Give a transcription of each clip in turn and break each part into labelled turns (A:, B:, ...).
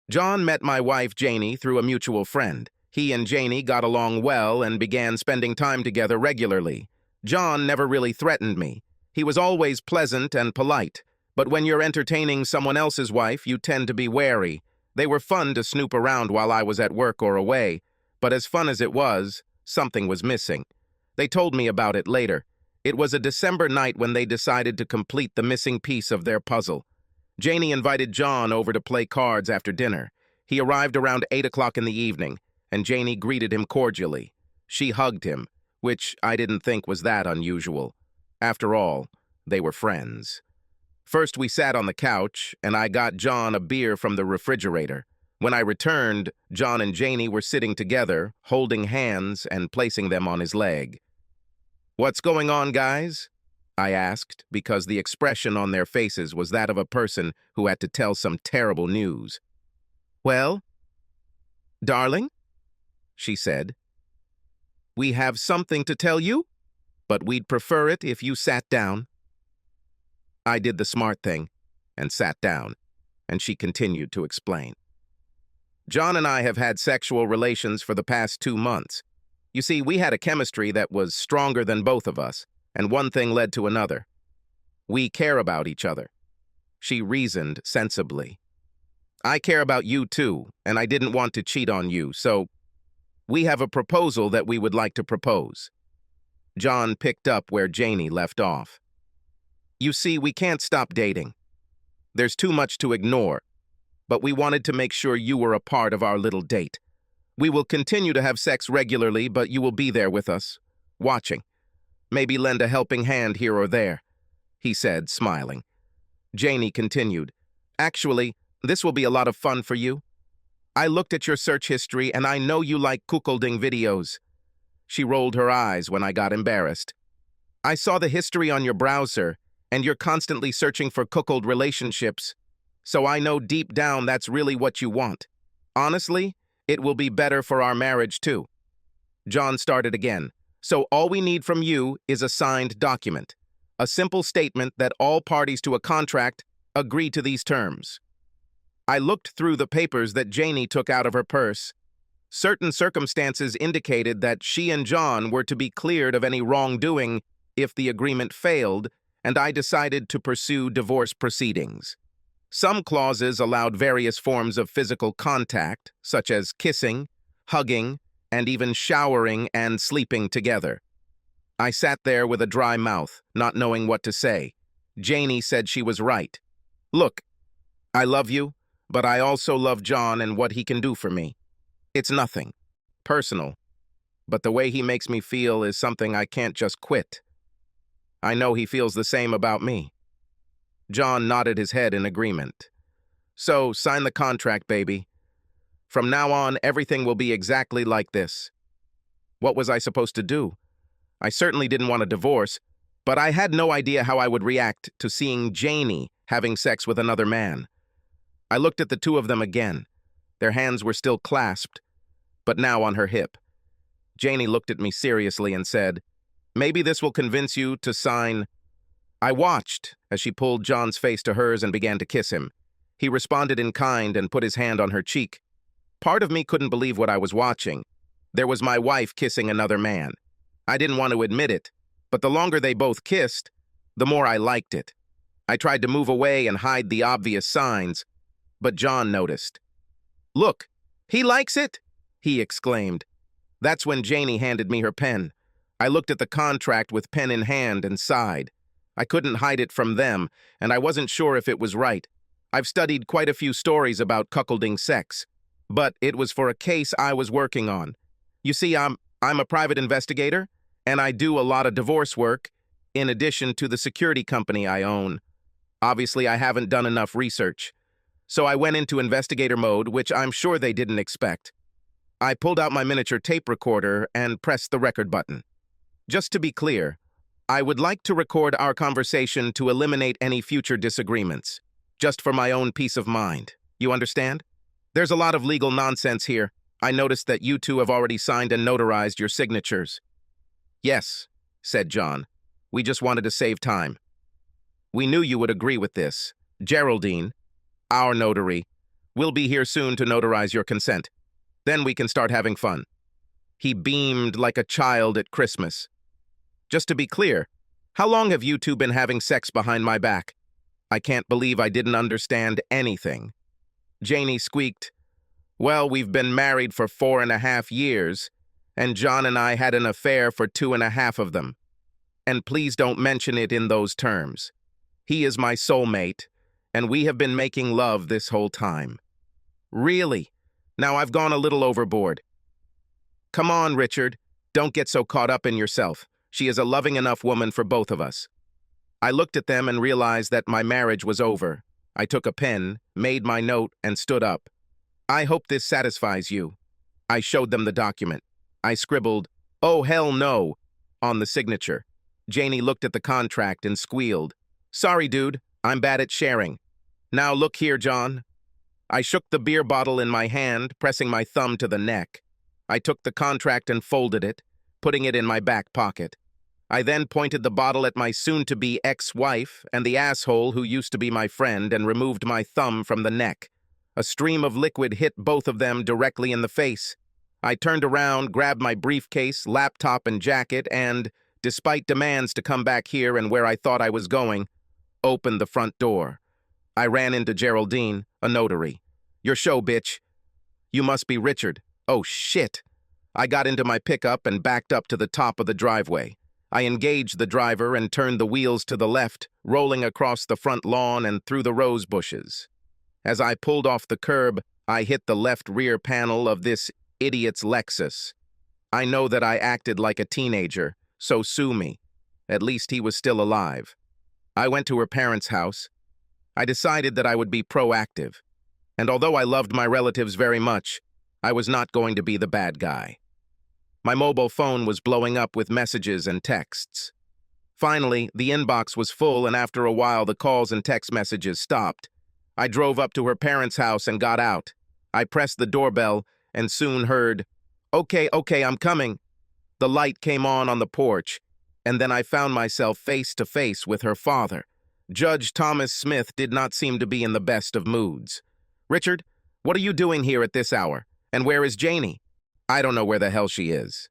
A: John met my wife, Janie, through a mutual friend. He and Janie got along well and began spending time together regularly. John never really threatened me. He was always pleasant and polite. But when you're entertaining someone else's wife, you tend to be wary. They were fun to snoop around while I was at work or away. But as fun as it was, something was missing. They told me about it later. It was a December night when they decided to complete the missing piece of their puzzle. Janie invited John over to play cards after dinner. He arrived around 8 o'clock in the evening, and Janie greeted him cordially. She hugged him, which I didn't think was that unusual. After all, they were friends. First, we sat on the couch, and I got John a beer from the refrigerator. When I returned, John and Janie were sitting together, holding hands and placing them on his leg. "What's going on, guys?" I asked, because the expression on their faces was that of a person who had to tell some terrible news. "Well, darling," she said, "we have something to tell you, but we'd prefer it if you sat down." I did the smart thing and sat down, and she continued to explain. "John and I have had sexual relations for the past 2 months. You see, we had a chemistry that was stronger than both of us, and one thing led to another. We care about each other." She reasoned sensibly. "I care about you too, and I didn't want to cheat on you, so we have a proposal that we would like to propose." John picked up where Janie left off. "You see, we can't stop dating. There's too much to ignore, but we wanted to make sure you were a part of our little date. We will continue to have sex regularly, but you will be there with us, watching. Maybe lend a helping hand here or there," he said, smiling. Janie continued, "Actually, this will be a lot of fun for you. I looked at your search history, and I know you like cuckolding videos." She rolled her eyes when I got embarrassed. "I saw the history on your browser, and you're constantly searching for cuckold relationships, so I know deep down that's really what you want. Honestly, it will be better for our marriage, too." John started again. "So all we need from you is a signed document, a simple statement that all parties to a contract agree to these terms." I looked through the papers that Janie took out of her purse. Certain circumstances indicated that she and John were to be cleared of any wrongdoing if the agreement failed, and I decided to pursue divorce proceedings. Some clauses allowed various forms of physical contact, such as kissing, hugging, and even showering and sleeping together. I sat there with a dry mouth, not knowing what to say. Janie said she was right. "Look, I love you, but I also love John and what he can do for me. It's nothing personal, but the way he makes me feel is something I can't just quit. I know he feels the same about me." John nodded his head in agreement. "So, sign the contract, baby. From now on, everything will be exactly like this." What was I supposed to do? I certainly didn't want a divorce, but I had no idea how I would react to seeing Janie having sex with another man. I looked at the two of them again. Their hands were still clasped, but now on her hip. Janie looked at me seriously and said, "Maybe this will convince you to sign." I watched as she pulled John's face to hers and began to kiss him. He responded in kind and put his hand on her cheek. Part of me couldn't believe what I was watching. There was my wife kissing another man. I didn't want to admit it, but the longer they both kissed, the more I liked it. I tried to move away and hide the obvious signs, but John noticed. "Look, he likes it!" he exclaimed. That's when Janie handed me her pen. I looked at the contract with pen in hand and sighed. I couldn't hide it from them, and I wasn't sure if it was right. I've studied quite a few stories about cuckolding sex, but it was for a case I was working on. You see, I'm a private investigator, and I do a lot of divorce work, in addition to the security company I own. Obviously, I haven't done enough research. So I went into investigator mode, which I'm sure they didn't expect. I pulled out my miniature tape recorder and pressed the record button. Just to be clear, I would like to record our conversation to eliminate any future disagreements, just for my own peace of mind. You understand? There's a lot of legal nonsense here. I noticed that you two have already signed and notarized your signatures. "Yes," said John. "We just wanted to save time. We knew you would agree with this. Geraldine, our notary, We'll be here soon to notarize your consent. Then we can start having fun." He beamed like a child at Christmas. "Just to be clear, how long have you two been having sex behind my back?" I can't believe I didn't understand anything. Janie squeaked, "Well, we've been married for 4.5 years, and John and I had an affair for 2.5 of them. And please don't mention it in those terms. He is my soulmate, and we have been making love this whole time." "Really? Now I've gone a little overboard." "Come on, Richard. Don't get so caught up in yourself. She is a loving enough woman for both of us." I looked at them and realized that my marriage was over. I took a pen, made my note, and stood up. "I hope this satisfies you." I showed them the document. I scribbled, "Oh, hell no," on the signature. Janie looked at the contract and squealed, "Sorry, dude, I'm bad at sharing. Now look here, John." I shook the beer bottle in my hand, pressing my thumb to the neck. I took the contract and folded it, putting it in my back pocket. I then pointed the bottle at my soon-to-be ex-wife and the asshole who used to be my friend and removed my thumb from the neck. A stream of liquid hit both of them directly in the face. I turned around, grabbed my briefcase, laptop, and jacket, and, despite demands to come back here and where I thought I was going, opened the front door. I ran into Geraldine, a notary. "Your show, bitch." "You must be Richard." "Oh, shit." I got into my pickup and backed up to the top of the driveway. I engaged the driver and turned the wheels to the left, rolling across the front lawn and through the rose bushes. As I pulled off the curb, I hit the left rear panel of this idiot's Lexus. I know that I acted like a teenager, so sue me. At least he was still alive. I went to her parents' house. I decided that I would be proactive. And although I loved my relatives very much, I was not going to be the bad guy. My mobile phone was blowing up with messages and texts. Finally, the inbox was full, and after a while the calls and text messages stopped. I drove up to her parents' house and got out. I pressed the doorbell and soon heard, okay, I'm coming." The light came on the porch, and then I found myself face to face with her father. Judge Thomas Smith did not seem to be in the best of moods. "Richard, what are you doing here at this hour? And where is Janie?" "I don't know where the hell she is."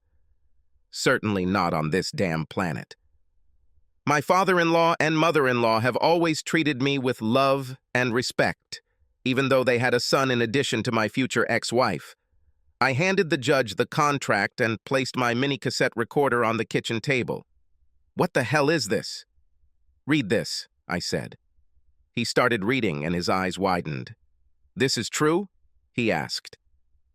A: Certainly not on this damn planet. My father-in-law and mother-in-law have always treated me with love and respect, even though they had a son in addition to my future ex-wife. I handed the judge the contract and placed my mini-cassette recorder on the kitchen table. "What the hell is this?" "Read this," I said. He started reading and his eyes widened. "This is true?" he asked.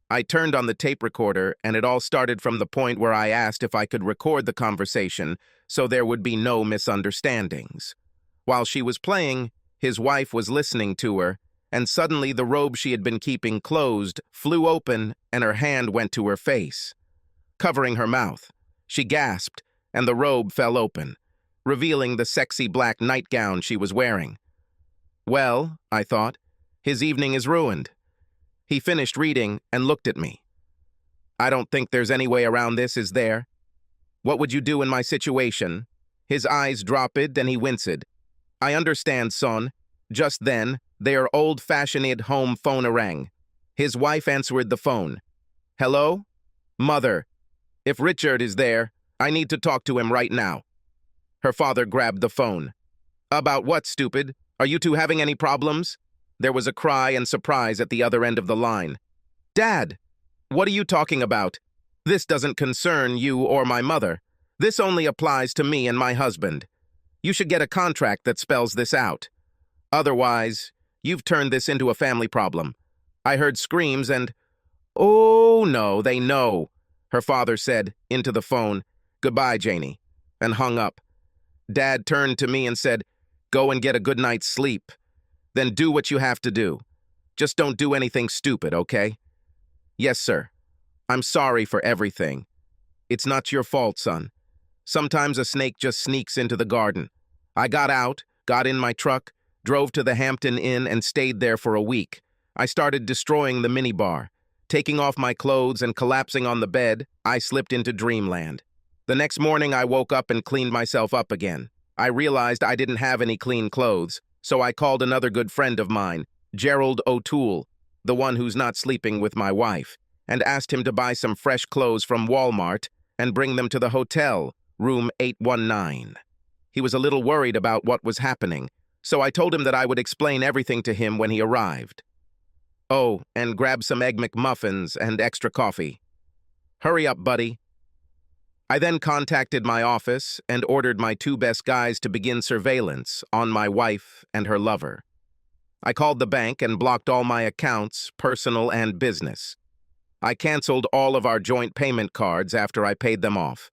A: I turned on the tape recorder, and it all started from the point where I asked if I could record the conversation so there would be no misunderstandings. While she was playing, his wife was listening to her, and suddenly the robe she had been keeping closed flew open and her hand went to her face, covering her mouth. She gasped, and the robe fell open, revealing the sexy black nightgown she was wearing. Well, I thought, his evening is ruined. He finished reading and looked at me. "I don't think there's any way around this, is there? What would you do in my situation?" His eyes dropped and he winced. "I understand, son." Just then, their old-fashioned home phone rang. His wife answered the phone. "Hello? Mother. If Richard is there, I need to talk to him right now." Her father grabbed the phone. "About what, stupid? Are you two having any problems?" There was a cry and surprise at the other end of the line. "Dad, what are you talking about? This doesn't concern you or my mother. This only applies to me and my husband. You should get a contract that spells this out. Otherwise, you've turned this into a family problem." I heard screams and, "Oh, no, they know," her father said into the phone, "Goodbye, Janie," and hung up. Dad turned to me and said, "Go and get a good night's sleep. Then do what you have to do. Just don't do anything stupid, okay?" "Yes, sir. I'm sorry for everything. It's not your fault, son. Sometimes a snake just sneaks into the garden." I got out, got in my truck, drove to the Hampton Inn and stayed there for a week. I started destroying the minibar. Taking off my clothes and collapsing on the bed, I slipped into dreamland. The next morning I woke up and cleaned myself up again. I realized I didn't have any clean clothes, so I called another good friend of mine, Gerald O'Toole. the one who's not sleeping with my wife, and asked him to buy some fresh clothes from Walmart and bring them to the hotel, room 819. He was a little worried about what was happening, so I told him that I would explain everything to him when he arrived. Oh, and grab some Egg McMuffins and extra coffee. Hurry up, buddy. I then contacted my office and ordered my two best guys to begin surveillance on my wife and her lover. I called the bank and blocked all my accounts, personal and business. I canceled all of our joint payment cards after I paid them off.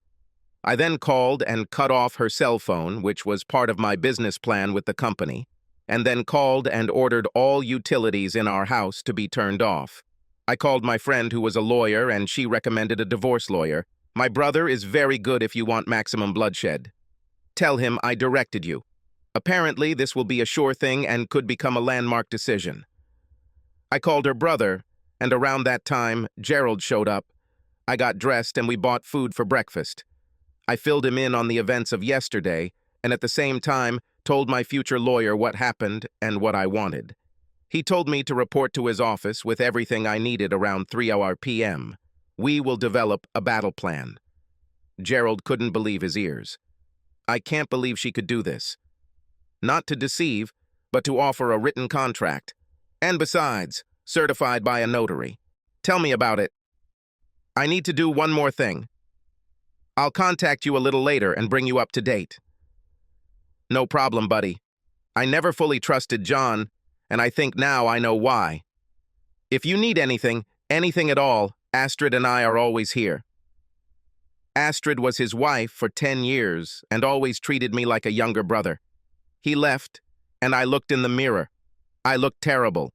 A: I then called and cut off her cell phone, which was part of my business plan with the company, and then called and ordered all utilities in our house to be turned off. I called my friend who was a lawyer, and she recommended a divorce lawyer. My brother is very good if you want maximum bloodshed. Tell him I directed you. Apparently, this will be a sure thing and could become a landmark decision. I called her brother, and around that time, Gerald showed up. I got dressed and we bought food for breakfast. I filled him in on the events of yesterday, and at the same time, told my future lawyer what happened and what I wanted. He told me to report to his office with everything I needed around 3 p.m. We will develop a battle plan. Gerald couldn't believe his ears. I can't believe she could do this. Not to deceive, but to offer a written contract. And besides, certified by a notary. Tell me about it. I need to do one more thing. I'll contact you a little later and bring you up to date. No problem, buddy. I never fully trusted John, and I think now I know why. If you need anything at all, Astrid and I are always here. Astrid was his wife for 10 years and always treated me like a younger brother. He left, and I looked in the mirror. I looked terrible.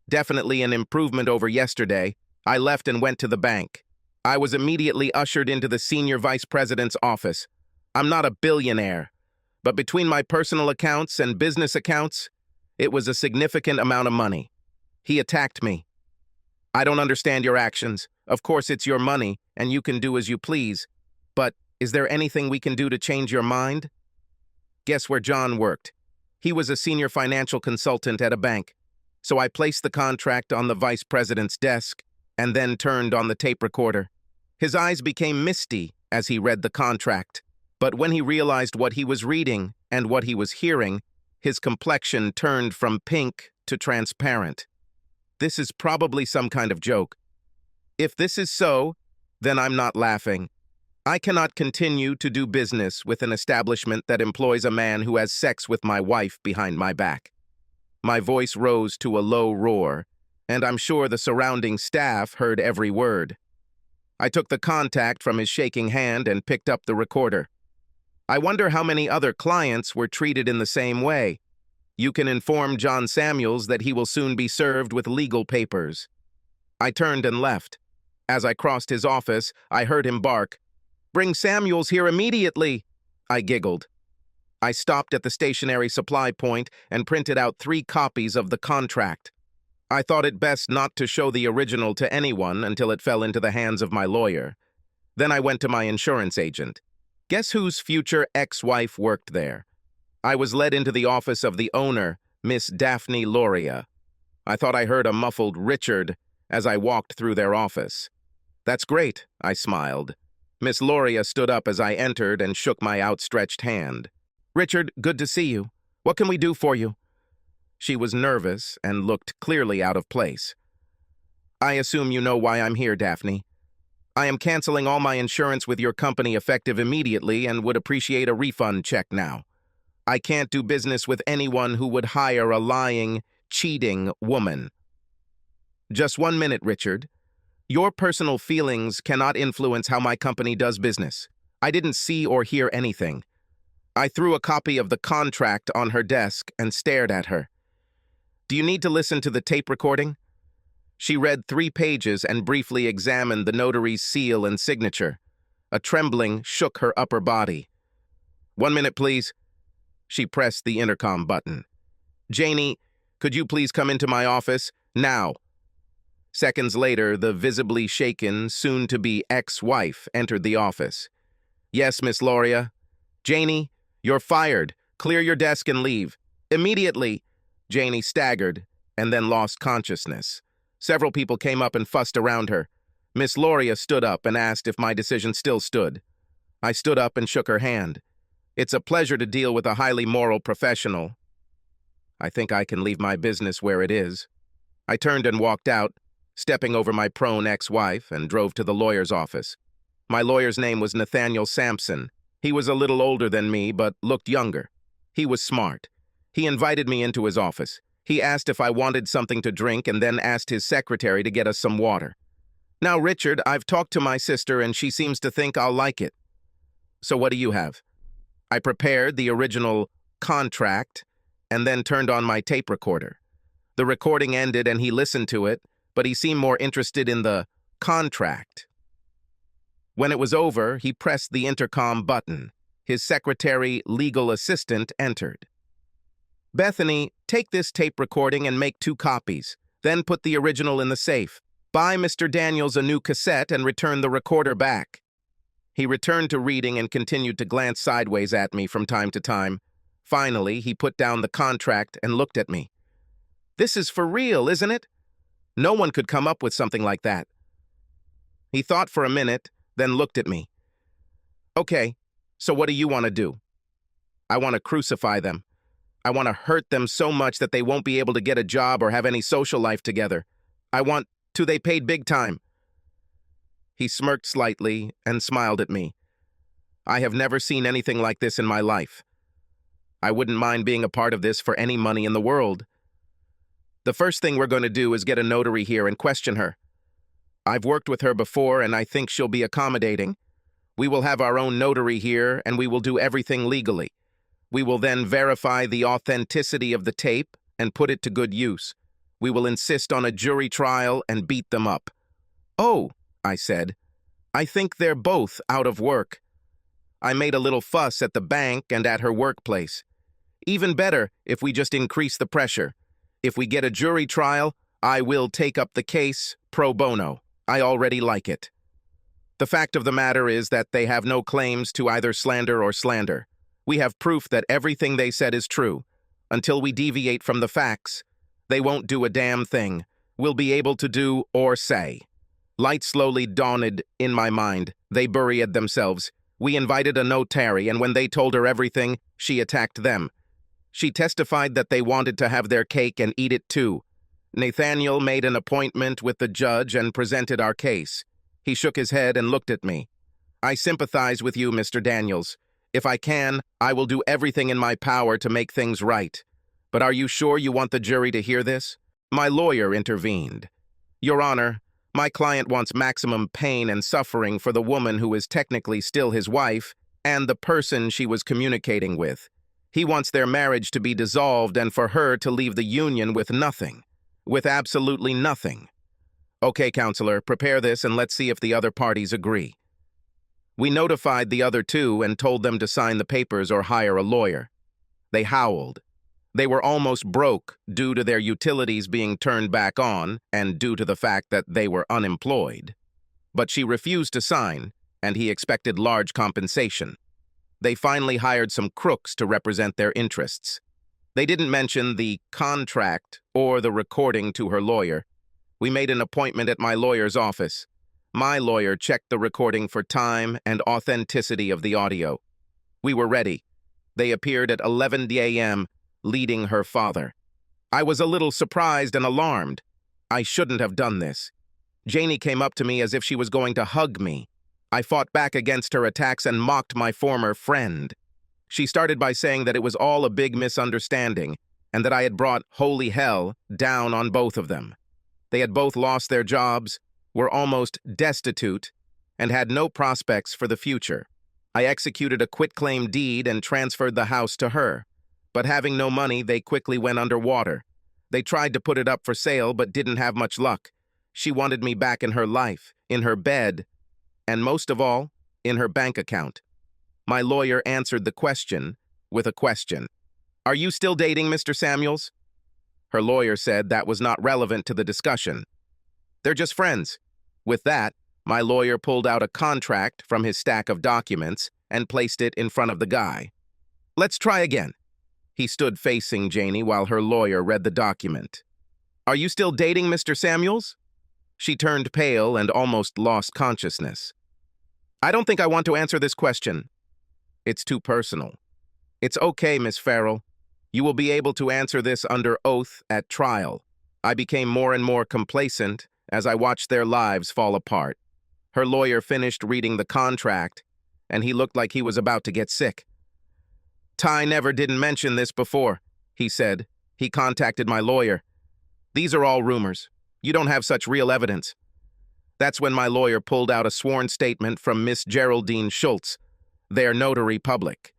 A: Definitely an improvement over yesterday. I left and went to the bank. I was immediately ushered into the senior vice president's office. I'm not a billionaire, but between my personal accounts and business accounts, it was a significant amount of money. He attacked me. I don't understand your actions. Of course, it's your money, and you can do as you please. But is there anything we can do to change your mind? Guess where John worked? He was a senior financial consultant at a bank. So I placed the contract on the vice president's desk and then turned on the tape recorder. His eyes became misty as he read the contract. But when he realized what he was reading and what he was hearing, his complexion turned from pink to transparent. This is probably some kind of joke. If this is so, then I'm not laughing. I cannot continue to do business with an establishment that employs a man who has sex with my wife behind my back. My voice rose to a low roar, and I'm sure the surrounding staff heard every word. I took the contact from his shaking hand and picked up the recorder. I wonder how many other clients were treated in the same way. You can inform John Samuels that he will soon be served with legal papers. I turned and left. As I crossed his office, I heard him bark, "Bring Samuels here immediately!" I giggled. I stopped at the stationery supply point and printed out 3 copies of the contract. I thought it best not to show the original to anyone until it fell into the hands of my lawyer. Then I went to my insurance agent. Guess whose future ex-wife worked there? I was led into the office of the owner, Miss Daphne Loria. I thought I heard a muffled Richard as I walked through their office. "That's great," I smiled. Miss Loria stood up as I entered and shook my outstretched hand. "Richard, good to see you. What can we do for you?" She was nervous and looked clearly out of place. "I assume you know why I'm here, Daphne. I am canceling all my insurance with your company effective immediately and would appreciate a refund check now. I can't do business with anyone who would hire a lying, cheating woman." "Just 1 minute, Richard. Your personal feelings cannot influence how my company does business. I didn't see or hear anything." I threw a copy of the contract on her desk and stared at her. "Do you need to listen to the tape recording?" She read 3 pages and briefly examined the notary's seal and signature. A trembling shook her upper body. "1 minute, please." She pressed the intercom button. "Janie, could you please come into my office? Now." Seconds later, the visibly shaken, soon-to-be ex-wife entered the office. "Yes, Miss Loria." "Janie, you're fired. Clear your desk and leave. Immediately." Janie staggered and then lost consciousness. Several people came up and fussed around her. Miss Loria stood up and asked if my decision still stood. I stood up and shook her hand. It's a pleasure to deal with a highly moral professional. I think I can leave my business where it is. I turned and walked out, stepping over my prone ex-wife, and drove to the lawyer's office. My lawyer's name was Nathaniel Sampson. He was a little older than me, but looked younger. He was smart. He invited me into his office. He asked if I wanted something to drink and then asked his secretary to get us some water. Now, Richard, I've talked to my sister and she seems to think I'll like it. So what do you have? I prepared the original contract and then turned on my tape recorder. The recording ended and he listened to it, but he seemed more interested in the contract. When it was over, he pressed the intercom button. His secretary, legal assistant, entered. Bethany, take this tape recording and make 2 copies. Then put the original in the safe. Buy Mr. Daniels a new cassette and return the recorder back. He returned to reading and continued to glance sideways at me from time to time. Finally, he put down the contract and looked at me. This is for real, isn't it? No one could come up with something like that. He thought for a minute, then looked at me. Okay, so what do you want to do? I want to crucify them. I want to hurt them so much that they won't be able to get a job or have any social life together. I want to they paid big time. He smirked slightly and smiled at me. I have never seen anything like this in my life. I wouldn't mind being a part of this for any money in the world. The first thing we're going to do is get a notary here and question her. I've worked with her before and I think she'll be accommodating. We will have our own notary here and we will do everything legally. We will then verify the authenticity of the tape and put it to good use. We will insist on a jury trial and beat them up. Oh, I said, I think they're both out of work. I made a little fuss at the bank and at her workplace. Even better if we just increase the pressure. If we get a jury trial, I will take up the case pro bono. I already like it. The fact of the matter is that they have no claims to either slander or slander. We have proof that everything they said is true. Until we deviate from the facts, they won't do a damn thing. We'll be able to do or say. Light slowly dawned in my mind. They buried themselves. We invited a notary, and when they told her everything, she attacked them. She testified that they wanted to have their cake and eat it too. Nathaniel made an appointment with the judge and presented our case. He shook his head and looked at me. I sympathize with you, Mr. Daniels. If I can, I will do everything in my power to make things right. But are you sure you want the jury to hear this? My lawyer intervened. Your Honor, my client wants maximum pain and suffering for the woman who is technically still his wife and the person she was communicating with. He wants their marriage to be dissolved and for her to leave the union with nothing. With absolutely nothing. Okay, counselor, prepare this and let's see if the other parties agree. We notified the other 2 and told them to sign the papers or hire a lawyer. They howled. They were almost broke due to their utilities being turned back on and due to the fact that they were unemployed. But she refused to sign, and he expected large compensation. They finally hired some crooks to represent their interests. They didn't mention the contract or the recording to her lawyer. We made an appointment at my lawyer's office. My lawyer checked the recording for time and authenticity of the audio. We were ready. They appeared at 11 a.m., leading her father. I was a little surprised and alarmed. I shouldn't have done this. Janie came up to me as if she was going to hug me. I fought back against her attacks and mocked my former friend. She started by saying that it was all a big misunderstanding and that I had brought holy hell down on both of them. They had both lost their jobs, were almost destitute, and had no prospects for the future. I executed a quitclaim deed and transferred the house to her. But having no money, they quickly went underwater. They tried to put it up for sale, but didn't have much luck. She wanted me back in her life, in her bed, and most of all, in her bank account. My lawyer answered the question with a question. Are you still dating Mr. Samuels? Her lawyer said that was not relevant to the discussion. They're just friends. With that, my lawyer pulled out a contract from his stack of documents and placed it in front of the guy. Let's try again. He stood facing Janie while her lawyer read the document. Are you still dating Mr. Samuels? She turned pale and almost lost consciousness. I don't think I want to answer this question. It's too personal. It's okay, Miss Farrell. You will be able to answer this under oath at trial. I became more and more complacent as I watched their lives fall apart. Her lawyer finished reading the contract, and he looked like he was about to get sick. Ty never didn't mention this before, he said. He contacted my lawyer. These are all rumors. You don't have such real evidence. That's when my lawyer pulled out a sworn statement from Miss Geraldine Schultz, their notary public.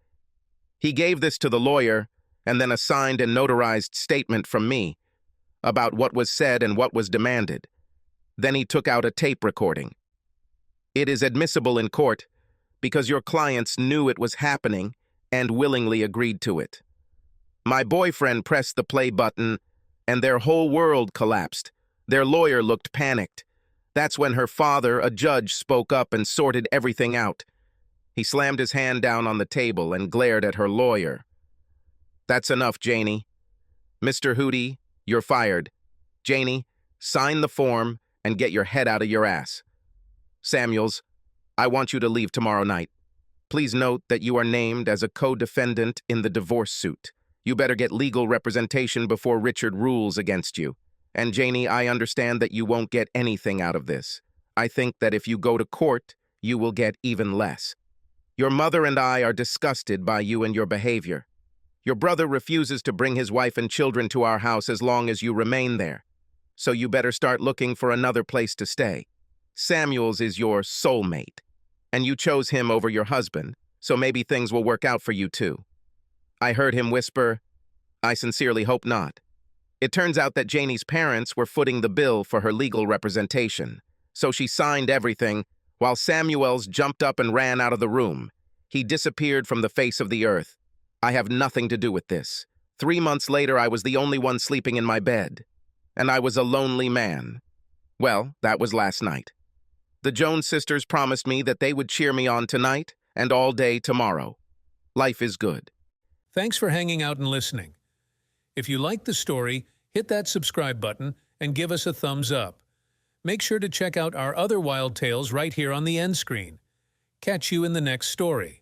A: He gave this to the lawyer, and then a signed and notarized statement from me about what was said and what was demanded. Then he took out a tape recording. It is admissible in court because your clients knew it was happening and willingly agreed to it. My boyfriend pressed the play button, and their whole world collapsed. Their lawyer looked panicked. That's when her father, a judge, spoke up and sorted everything out. He slammed his hand down on the table and glared at her lawyer. That's enough, Janie. Mr. Hootie, you're fired. Janie, sign the form and get your head out of your ass. Samuels, I want you to leave tomorrow night. Please note that you are named as a co-defendant in the divorce suit. You better get legal representation before Richard rules against you. And Janie, I understand that you won't get anything out of this. I think that if you go to court, you will get even less. Your mother and I are disgusted by you and your behavior. Your brother refuses to bring his wife and children to our house as long as you remain there. So you better start looking for another place to stay. Samuels is your soulmate, and you chose him over your husband, so maybe things will work out for you too. I heard him whisper, I sincerely hope not. It turns out that Janie's parents were footing the bill for her legal representation, so she signed everything while Samuels jumped up and ran out of the room. He disappeared from the face of the earth. I have nothing to do with this. 3 months later, I was the only one sleeping in my bed, and I was a lonely man. Well, that was last night. The Jones sisters promised me that they would cheer me on tonight and all day tomorrow. Life is good.
B: Thanks for hanging out and listening. If you liked the story, hit that subscribe button and give us a thumbs up. Make sure to check out our other wild tales right here on the end screen. Catch you in the next story.